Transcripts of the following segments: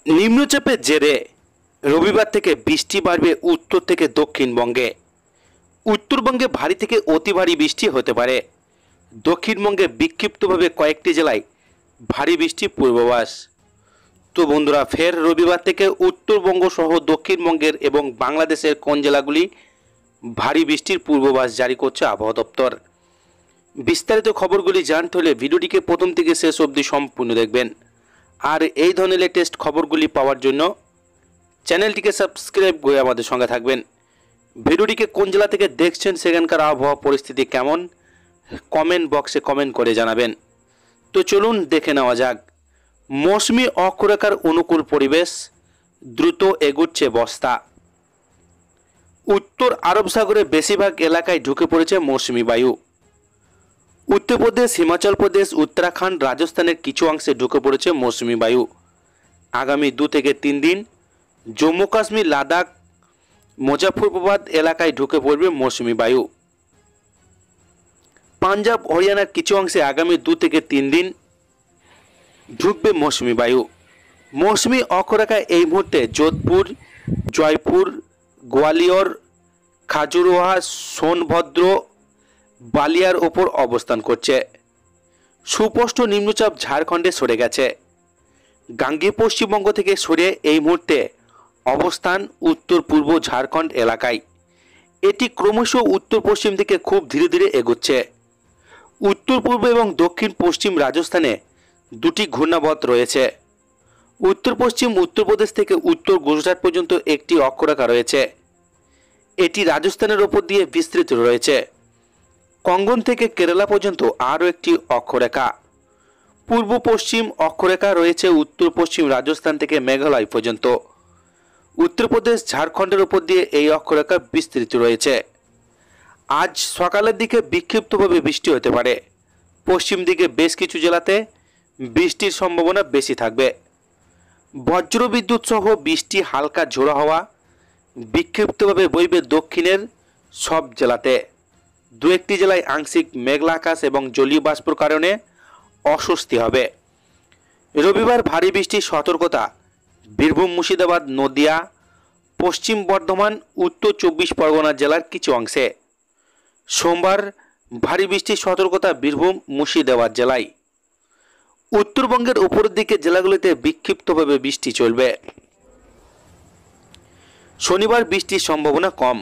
নিম্নচাপের জেরে রবিবার থেকে বৃষ্টি বাড়বে উত্তর থেকে দক্ষিণবঙ্গে। উত্তরবঙ্গে ভারী থেকে অতি ভারী বৃষ্টি হতে পারে। দক্ষিণবঙ্গে বিক্ষিপ্তভাবে কয়েকটি জেলায় ভারী বৃষ্টির পূর্বাভাস। তো বন্ধুরা, ফের রবিবার থেকে উত্তরবঙ্গ সহ দক্ষিণবঙ্গের এবং বাংলাদেশের কোন জেলাগুলি ভারী বৃষ্টির পূর্বাভাস জারি করছে আবহাওয়া দপ্তর। বিস্তারিত খবরগুলি জানতে হলে ভিডিওটিকে প্রথম থেকে শেষ অবধি সম্পূর্ণ দেখবেন। আর এই ধরনের লেটেস্ট খবরগুলি পাওয়ার জন্য চ্যানেলটিকে সাবস্ক্রাইব করে আমাদের সঙ্গে থাকবেন। ভিডিওটিকে কোন জেলা থেকে দেখছেন, সেখানকার আবহাওয়া পরিস্থিতি কেমন, কমেন্ট বক্সে কমেন্ট করে জানাবেন। তো চলুন দেখে নেওয়া যাক। মৌসুমি অক্ষরেখার অনুকূল পরিবেশ, দ্রুত এগুচ্ছে বস্তা। উত্তর আরব সাগরে বেশিরভাগ এলাকায় ঢুকে পড়েছে মৌসুমি বায়ু। উত্তরপ্রদেশ, হিমাচল প্রদেশ, উত্তরাখণ্ড, রাজস্থানের কিছু অংশে ঢুকে পড়েছে মৌসুমি বায়ু। আগামী 2 থেকে 3 দিন জম্মু কাশ্মীর, লাদাখ, মুজাফফরপুর এলাকায় ঢুকে পড়বে মৌসুমি বায়ু। পাঞ্জাব, হরিয়ানার কিছু অংশে আগামী 2 থেকে 3 দিন ঢুকবে মৌসুমি বায়ু। মৌসুমি অক্ষরেখা এই মুহূর্তে যোধপুর, জয়পুর, গোয়ালিয়র, খাজুরোহা, সোনভদ্র, বালিয়ার ওপর অবস্থান করছে। সুস্পষ্ট নিম্নচাপ ঝাড়খণ্ডে সরে গেছে। গাঙ্গেয় পশ্চিমবঙ্গ থেকে সরে এই মুহূর্তে অবস্থান উত্তর পূর্ব ঝাড়খণ্ড এলাকায়। এটি ক্রমশ উত্তর পশ্চিম দিকে খুব ধীরে ধীরে এগোচ্ছে। উত্তর পূর্ব এবং দক্ষিণ পশ্চিম রাজস্থানে 2টি ঘূর্ণাবর্ত রয়েছে। উত্তর পশ্চিম উত্তরপ্রদেশ থেকে উত্তর গুজরাট পর্যন্ত একটি অক্ষরেখা রয়েছে। এটি রাজস্থানের ওপর দিয়ে বিস্তৃত রয়েছে। কঙ্গন থেকে কেরালা পর্যন্ত আরও একটি অক্ষরেখা। পূর্ব পশ্চিম অক্ষরেখা রয়েছে উত্তর পশ্চিম রাজস্থান থেকে মেঘালয় পর্যন্ত। উত্তরপ্রদেশ, ঝাড়খণ্ডের উপর দিয়ে এই অক্ষরেখা বিস্তৃত রয়েছে। আজ সকালের দিকে বিক্ষিপ্তভাবে বৃষ্টি হতে পারে। পশ্চিম দিকে বেশ কিছু জেলাতে বৃষ্টির সম্ভাবনা বেশি থাকবে। বজ্রবিদ্যুৎ সহ বৃষ্টি, হালকা ঝোড়ো হাওয়া বিক্ষিপ্তভাবে বইবে দক্ষিণের সব জেলাতে। 2-1টি জেলায় আংশিক মেঘলা আকাশ এবং জলীয় বাষ্পর কারণে অস্বস্তি হবে। রবিবার ভারী বৃষ্টির সতর্কতা বীরভূম, মুর্শিদাবাদ, নদিয়া, পশ্চিম বর্ধমান, উত্তর 24 পরগনা জেলার কিছু অংশে। সোমবার ভারী বৃষ্টির সতর্কতা বীরভূম, মুর্শিদাবাদ জেলায়। উত্তরবঙ্গের উপরের দিকে জেলাগুলিতে বিক্ষিপ্তভাবে বৃষ্টি চলবে। শনিবার বৃষ্টির সম্ভাবনা কম,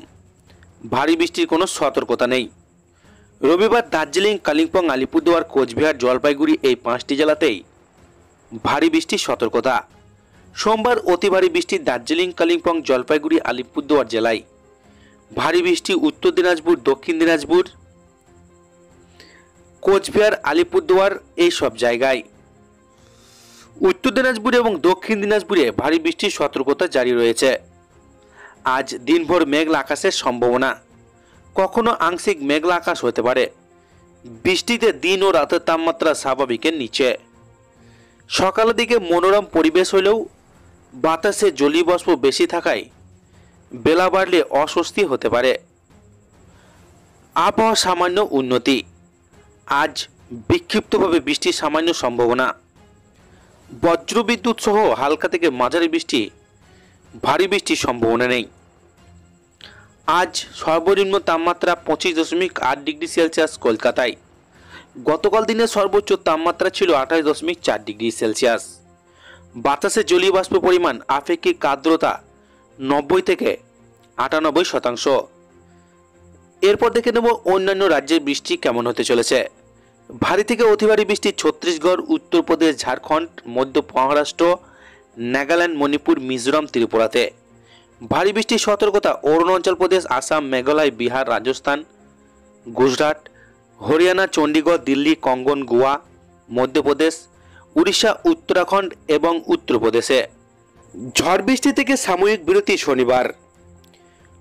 ভারী বৃষ্টির কোনো সতর্কতা নেই। রবিবার দার্জিলিং, কালিম্পং, আলিপুরদুয়ার, কোচবিহার, জলপাইগুড়ি এই 5টি জেলাতেই ভারী বৃষ্টির সতর্কতা। সোমবার অতি ভারী বৃষ্টি দার্জিলিং, কালিম্পং, জলপাইগুড়ি, আলিপুরদুয়ার জেলায়। ভারী বৃষ্টি উত্তর দিনাজপুর, দক্ষিণ দিনাজপুর, কোচবিহার, আলিপুরদুয়ার এই সব জায়গায়। উত্তর দিনাজপুর এবং দক্ষিণ দিনাজপুরে ভারী বৃষ্টির সতর্কতা জারি রয়েছে। আজ দিনভর মেঘলা আকাশের সম্ভাবনা, কখনো আংশিক মেঘলা আকাশ হতে পারে। বৃষ্টিতে দিন ও রাতের তাপমাত্রা স্বাভাবিকের নিচে। সকালের দিকে মনোরম পরিবেশ হলেও বাতাসে জলীয় বাষ্প বেশি থাকায় বেলা বাড়লে অস্বস্তি হতে পারে। আবহাওয়া সামান্য উন্নতি, আজ বিক্ষিপ্তভাবে বৃষ্টির সামান্য সম্ভাবনা। বজ্রবিদ্যুৎ সহ হালকা থেকে মাঝারি বৃষ্টি, ভারী বৃষ্টির সম্ভাবনা নেই। আজ সর্বনিম্ন তাপমাত্রা 25.8 ডিগ্রি সেলসিয়াস কলকাতায়। গতকাল দিনের সর্বোচ্চ তাপমাত্রা ছিল 28.4 ডিগ্রি সেলসিয়াস। বাতাসে জলীয় বাষ্প পরিমাণ, আপেক্ষিক আর্দ্রতা 90 থেকে 98%। এরপর দেখে নেব অন্যান্য রাজ্যের বৃষ্টি কেমন হতে চলেছে। ভারী থেকে অতি ভারী বৃষ্টি ছত্তিশগড়, উত্তরপ্রদেশ, ঝাড়খণ্ড, মধ্য মহারাষ্ট্র, নাগাল্যান্ড, মণিপুর, মিজোরাম, ত্রিপুরাতে। ভারী বৃষ্টির সতর্কতা অরুণাচল প্রদেশ, আসাম, মেঘালয়, বিহার, রাজস্থান, গুজরাট, হরিয়ানা, চণ্ডীগড়, দিল্লি, কঙ্গন, গোয়া, মধ্যপ্রদেশ, উড়িষ্যা, উত্তরাখণ্ড এবং উত্তরপ্রদেশে। ঝড় বৃষ্টি থেকে সাময়িক বিরতি শনিবার।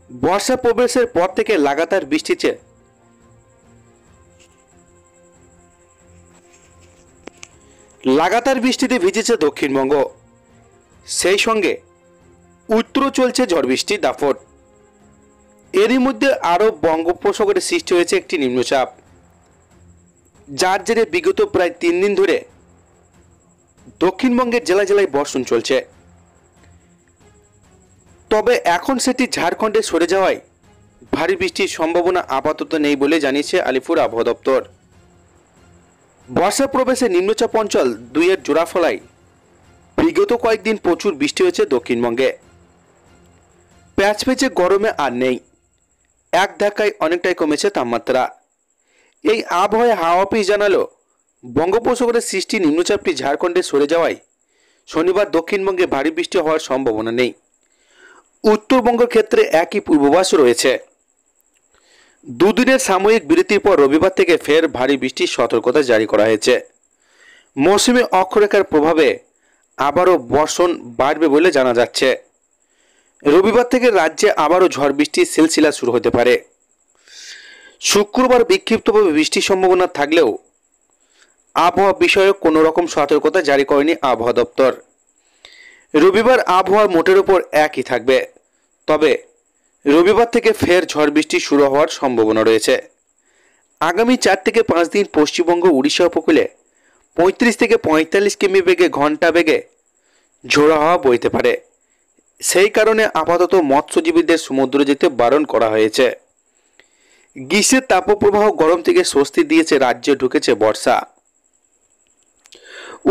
বর্ষা প্রবেশের পর থেকে লাগাতার বৃষ্টিতে ভিজেছে দক্ষিণবঙ্গ। সেই সঙ্গে উত্তর চলছে ঝড় বৃষ্টির দাপট। এরই মধ্যে আরব বঙ্গোপসাগরে সৃষ্টি হয়েছে একটি নিম্নচাপ, যার জেরে বিগত প্রায় 3 দিন ধরে দক্ষিণবঙ্গের জেলায় জেলায় বর্ষণ চলছে। তবে এখন সেটি ঝাড়খণ্ডে সরে যাওয়ায় ভারী বৃষ্টির সম্ভাবনা আপাতত নেই বলে জানিয়েছে আলিপুর আবহাওয়া দপ্তর। বর্ষা প্রবেশে নিম্নচাপ অঞ্চল 2-এর জোড়া ফলায় বিগত কয়েকদিন প্রচুর বৃষ্টি হয়েছে দক্ষিণবঙ্গে। প্যাচপ্যাচে গরমে আর নেই, এক ধাক্কায় অনেকটাই কমেছে তাপমাত্রা। এই আবহাওয়ায় হাওয়া অফিস জানালো, বঙ্গোপসাগরে সৃষ্টি নিম্নচাপটি ঝাড়খণ্ডে সরে যাওয়ায় শনিবার দক্ষিণবঙ্গে ভারী বৃষ্টি হওয়ার সম্ভাবনা নেই। উত্তরবঙ্গের ক্ষেত্রে একই পূর্বাভাস রয়েছে। দুদিনের সাময়িক বিরতির পর রবিবার থেকে ফের ভারী বৃষ্টির সতর্কতা জারি করা হয়েছে। মৌসুমী অক্ষরেখার প্রভাবে আবারও বর্ষণ বাড়বে বলে জানা যাচ্ছে। রবিবার থেকে রাজ্যে আবারও ঝড় বৃষ্টির সিলসিলা শুরু হতে পারে। শুক্রবার বিক্ষিপ্তভাবে বৃষ্টির সম্ভাবনা থাকলেও আবহাওয়া বিষয়ক কোনো রকম সতর্কতা জারি করেনি আবহাওয়া দপ্তর। রবিবার আবহাওয়ার মোটের উপর একই থাকবে, তবে রবিবার থেকে ফের ঝড় বৃষ্টি শুরু হওয়ার সম্ভাবনা রয়েছে। আগামী 4 থেকে 5 দিন পশ্চিমবঙ্গ উড়িষ্যা উপকূলে 35 থেকে 45 কিমি বেগে ঘন্টা বেগে ঝোড়ো হাওয়া বইতে পারে। সেই কারণে আপাতত মৎস্যজীবীদের সমুদ্রে যেতে বারণ করা হয়েছে। গ্রীষ্মের তাপপ্রবাহ গরম থেকে স্বস্তি দিয়েছে, রাজ্যে ঢুকেছে বর্ষা।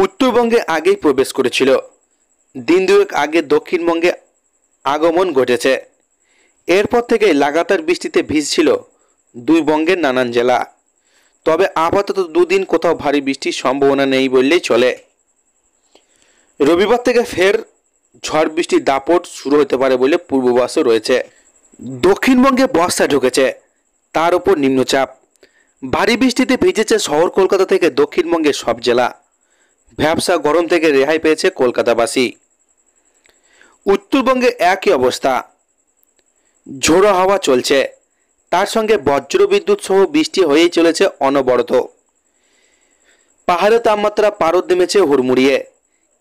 উত্তরবঙ্গে আগেই প্রবেশ করেছিল, দিন দুয়েক আগে দক্ষিণবঙ্গে আগমন ঘটেছে। এরপর থেকে লাগাতার বৃষ্টিতে ভিজছিল দুই বঙ্গের নানান জেলা। তবে আপাতত দুদিন কোথাও ভারী বৃষ্টির সম্ভাবনা নেই বললেই চলে। রবিবার থেকে ফের ঝড় বৃষ্টির দাপট শুরু হতে পারে বলে পূর্বাভাসও রয়েছে। দক্ষিণবঙ্গে বর্ষা ঢুকেছে, তার উপর নিম্নচাপ। ভারী বৃষ্টিতে ভিজেছে শহর কলকাতা থেকে দক্ষিণবঙ্গের সব জেলা। ভ্যাপসা গরম থেকে রেহাই পেয়েছে কলকাতাবাসী। উত্তরবঙ্গে একই অবস্থা, ঝোড়ো হাওয়া চলছে, তার সঙ্গে বজ্র বিদ্যুৎ সহ বৃষ্টি হয়েই চলেছে অনবরত। পাহাড়ে তাপমাত্রা পারদ নেমেছে হুড়মুড়িয়ে,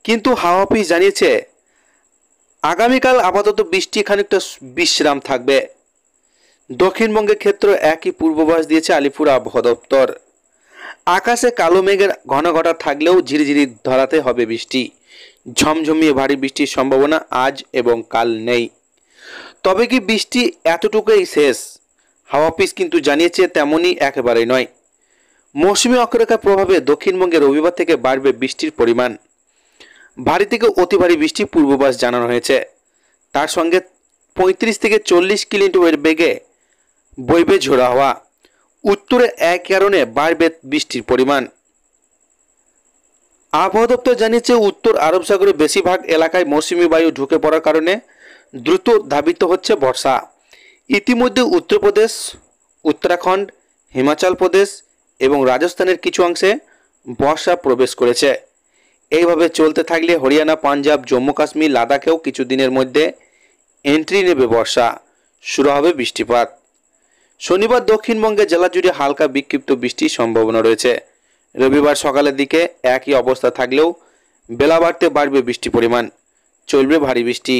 কিন্তু হাওয়া অফিস জানিয়েছে আগামীকাল আপাতত বৃষ্টি খানিকটা বিশ্রাম থাকবে। দক্ষিণবঙ্গের ক্ষেত্রে একই পূর্বাভাস দিয়েছে আলিপুর আবহাওয়া দপ্তর। আকাশে কালো মেঘের ঘন ঘটা থাকলেও ঝিরিঝিরি ধরাতে হবে বৃষ্টি। ঝমঝমিয়ে ভারী বৃষ্টির সম্ভাবনা আজ এবং কাল নেই। তবে কি বৃষ্টি এতটুকুই শেষ? হাওয়া অফিস কিন্তু জানিয়েছে তেমনই একেবারেই নয়। মৌসুমী অক্ষরেখার প্রভাবে দক্ষিণবঙ্গে রবিবার থেকে বাড়বে বৃষ্টির পরিমাণ। ভারী থেকে অতি ভারী বৃষ্টি পূর্বাভাস জানানো হয়েছে। তার সঙ্গে 35 থেকে 40 কিলোমিটার বেগে বইবে ঝোড়ো হাওয়া। উত্তরে এক কারণে বাড়বে বৃষ্টির পরিমাণ। আবহাওয়া দপ্তর জানিয়েছে উত্তর আরব সাগরের বেশিরভাগ এলাকায় মৌসুমী বায়ু ঢুকে পড়ার কারণে দ্রুত ধাবিত হচ্ছে বর্ষা। ইতিমধ্যে উত্তরপ্রদেশ, উত্তরাখণ্ড, হিমাচল প্রদেশ এবং রাজস্থানের কিছু অংশে বর্ষা প্রবেশ করেছে। এইভাবে চলতে থাকলে হরিয়ানা, পাঞ্জাব, জম্মু কাশ্মীর, লাদাখেও কিছুদিনের মধ্যে এন্ট্রি নেবে বর্ষা। শুরু হবে বৃষ্টিপাত। শনিবার দক্ষিণবঙ্গের জেলা জুড়ে হালকা বিক্ষিপ্ত বৃষ্টির সম্ভাবনা রয়েছে। রবিবার সকালের দিকে একই অবস্থা থাকলেও বেলা বাড়তে বাড়বে বৃষ্টি পরিমাণ, চলবে ভারী বৃষ্টি।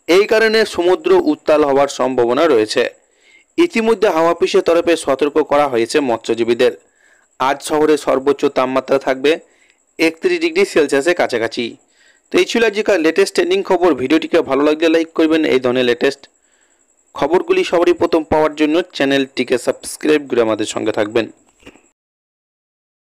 এই কারণে সমুদ্র উত্তাল হওয়ার সম্ভাবনা রয়েছে। ইতিমধ্যে হাওয়া অফিসের তরফে সতর্ক করা হয়েছে মৎস্যজীবীদের। আজ শহরে সর্বোচ্চ তাপমাত্রা থাকবে 31 ডিগ্রি সেলসিয়াসের কাছাকাছি। তো এই ছিল আজকের লেটেস্ট ট্রেন্ডিং খবর। ভিডিওটিকে ভালো লাগলে লাইক করবেন। এই ধরনের লেটেস্ট খবরগুলি সবারই প্রথম পাওয়ার জন্য চ্যানেলটিকে সাবস্ক্রাইব করে আমাদের সঙ্গে থাকবেন।